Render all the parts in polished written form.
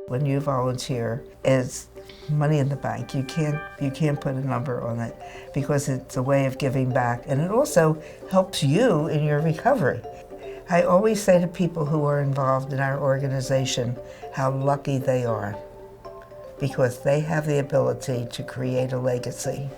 When you volunteer, it's money in the bank. You can't put a number on it because it's a way of giving back, and it also helps you in your recovery. I always say to people who are involved in our organization how lucky they are because they have the ability to create a legacy.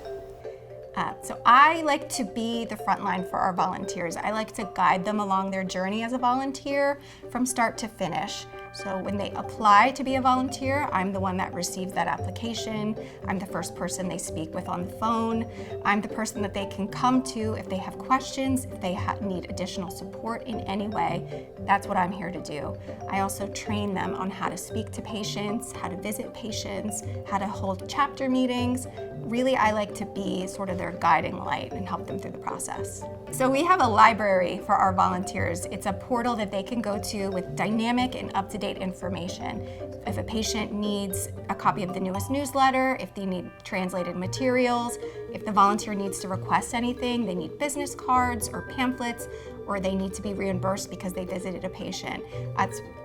So I like to be the front line for our volunteers. I like to guide them along their journey as a volunteer from start to finish. So when they apply to be a volunteer, I'm the one that receives that application. I'm the first person they speak with on the phone. I'm the person that they can come to if they have questions, if they need additional support in any way. That's what I'm here to do. I also train them on how to speak to patients, how to visit patients, how to hold chapter meetings. Really, I like to be sort of their guiding light and help them through the process. So we have a library for our volunteers. It's a portal that they can go to with dynamic and up-to-date information. If a patient needs a copy of the newest newsletter, if they need translated materials, if the volunteer needs to request anything, they need business cards or pamphlets, or they need to be reimbursed because they visited a patient.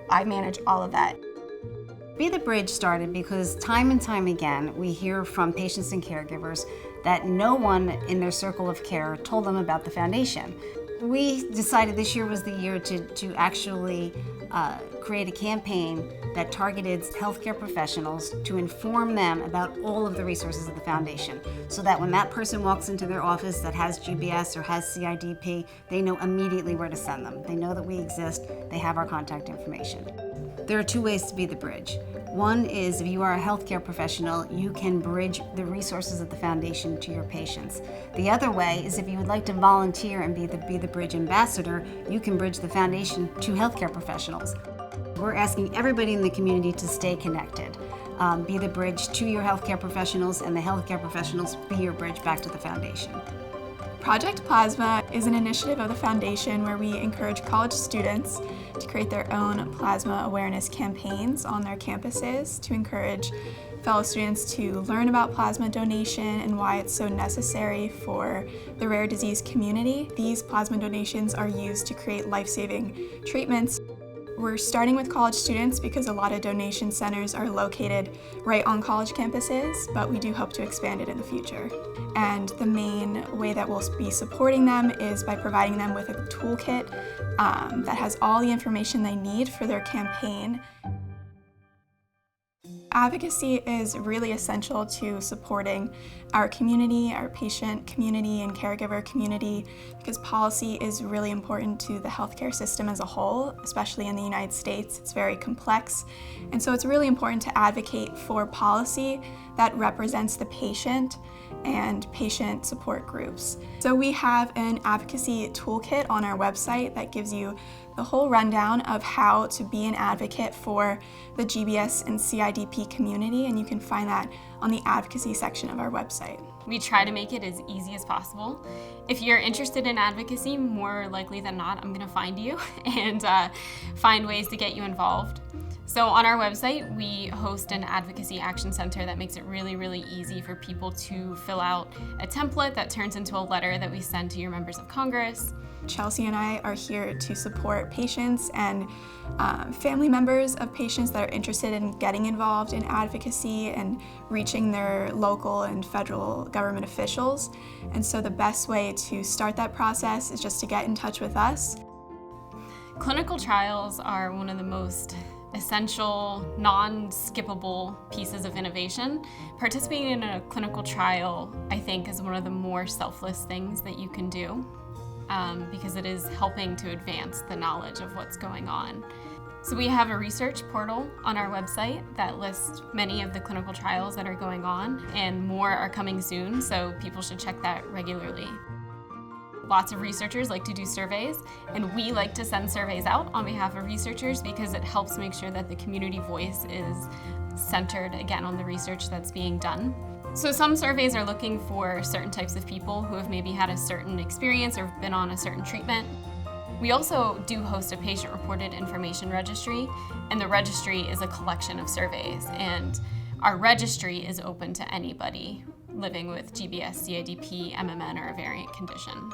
I manage all of that. Be the Bridge started because time and time again we hear from patients and caregivers that no one in their circle of care told them about the foundation. We decided this year was the year to actually create a campaign that targeted healthcare professionals to inform them about all of the resources of the foundation, so that when that person walks into their office that has GBS or has CIDP, they know immediately where to send them. They know that we exist, they have our contact information. There are two ways to be the bridge. One is if you are a healthcare professional, you can bridge the resources of the foundation to your patients. The other way is if you would like to volunteer and be the Bridge ambassador, you can bridge the foundation to healthcare professionals. We're asking everybody in the community to stay connected. Be the bridge to your healthcare professionals, and the healthcare professionals be your bridge back to the foundation. Project Plasma is an initiative of the Foundation where we encourage college students to create their own plasma awareness campaigns on their campuses to encourage fellow students to learn about plasma donation and why it's so necessary for the rare disease community. These plasma donations are used to create life-saving treatments. We're starting with college students because a lot of donation centers are located right on college campuses, but we do hope to expand it in the future. And the main way that we'll be supporting them is by providing them with a toolkit that has all the information they need for their campaign. Advocacy is really essential to supporting our community, our patient community and caregiver community, because policy is really important to the healthcare system as a whole, especially in the United States. It's very complex, and so it's really important to advocate for policy that represents the patient and patient support groups. So we have an advocacy toolkit on our website that gives you the whole rundown of how to be an advocate for the GBS and CIDP community, and you can find that on the advocacy section of our website. We try to make it as easy as possible. If you're interested in advocacy, more likely than not, I'm gonna find you and find ways to get you involved. So on our website, we host an advocacy action center that makes it really, really easy for people to fill out a template that turns into a letter that we send to your members of Congress. Chelsea and I are here to support patients and family members of patients that are interested in getting involved in advocacy and reaching their local and federal government officials. And so the best way to start that process is just to get in touch with us. Clinical trials are one of the most essential, non-skippable pieces of innovation. Participating in a clinical trial, I think, is one of the more selfless things that you can do. Because it is helping to advance the knowledge of what's going on. So we have a research portal on our website that lists many of the clinical trials that are going on, and more are coming soon, so people should check that regularly. Lots of researchers like to do surveys, and we like to send surveys out on behalf of researchers because it helps make sure that the community voice is centered again on the research that's being done. So some surveys are looking for certain types of people who have maybe had a certain experience or been on a certain treatment. We also do host a patient-reported information registry, and the registry is a collection of surveys, and our registry is open to anybody living with GBS, CIDP, MMN, or a variant condition.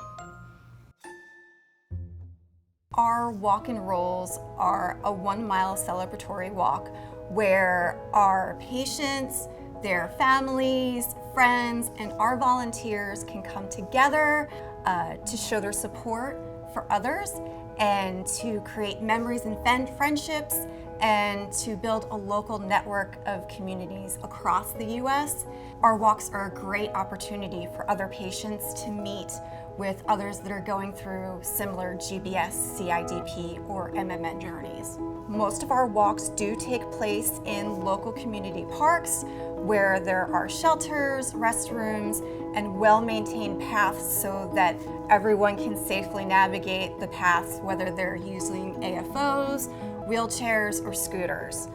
Our walk and rolls are a 1-mile celebratory walk where our patients, their families, friends, and our volunteers can come together to show their support for others and to create memories and friendships and to build a local network of communities across the U.S. Our walks are a great opportunity for other patients to meet with others that are going through similar GBS-CIDP or MMN journeys. Most of our walks do take place in local community parks where there are shelters, restrooms, and well-maintained paths so that everyone can safely navigate the paths, whether they're using AFOs, wheelchairs, or scooters.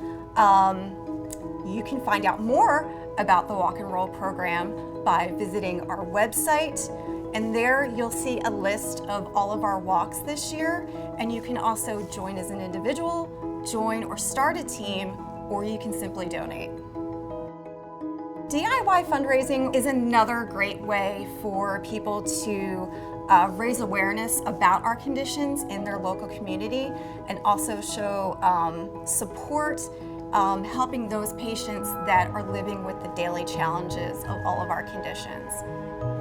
You can find out more about the Walk and Roll program by visiting our website, and there you'll see a list of all of our walks this year, and you can also join as an individual, join or start a team, or you can simply donate. DIY fundraising is another great way for people to raise awareness about our conditions in their local community and also show support, helping those patients that are living with the daily challenges of all of our conditions.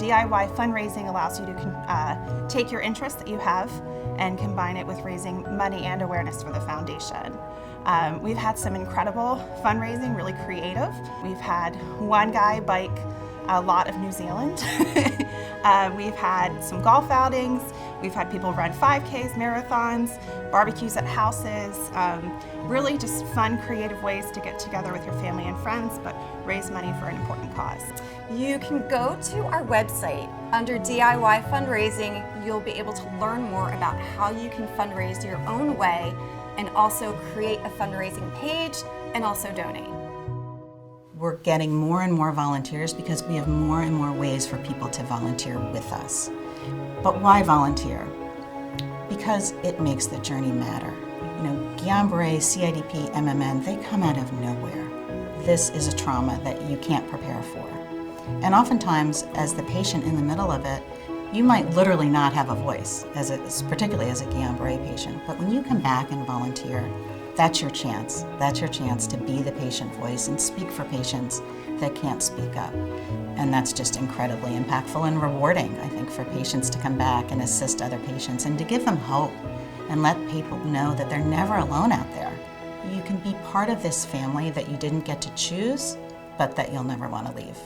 DIY fundraising allows you to take your interest that you have and combine it with raising money and awareness for the foundation. We've had some incredible fundraising, really creative. We've had one guy bike a lot of New Zealand. We've had some golf outings. We've had people run 5Ks, marathons, barbecues at houses. Really just fun, creative ways to get together with your family and friends, but raise money for an important cause. You can go to our website. Under DIY fundraising, you'll be able to learn more about how you can fundraise your own way and also create a fundraising page and also donate. We're getting more and more volunteers because we have more and more ways for people to volunteer with us. But why volunteer? Because it makes the journey matter. You know, Guillain-Barré, CIDP, MMN, they come out of nowhere. This is a trauma that you can't prepare for. And oftentimes, as the patient in the middle of it, you might literally not have a voice, particularly as a Guillain-Barré patient. But when you come back and volunteer, that's your chance. That's your chance to be the patient voice and speak for patients that can't speak up. And that's just incredibly impactful and rewarding, I think, for patients to come back and assist other patients and to give them hope and let people know that they're never alone out there. You can be part of this family that you didn't get to choose, but that you'll never want to leave.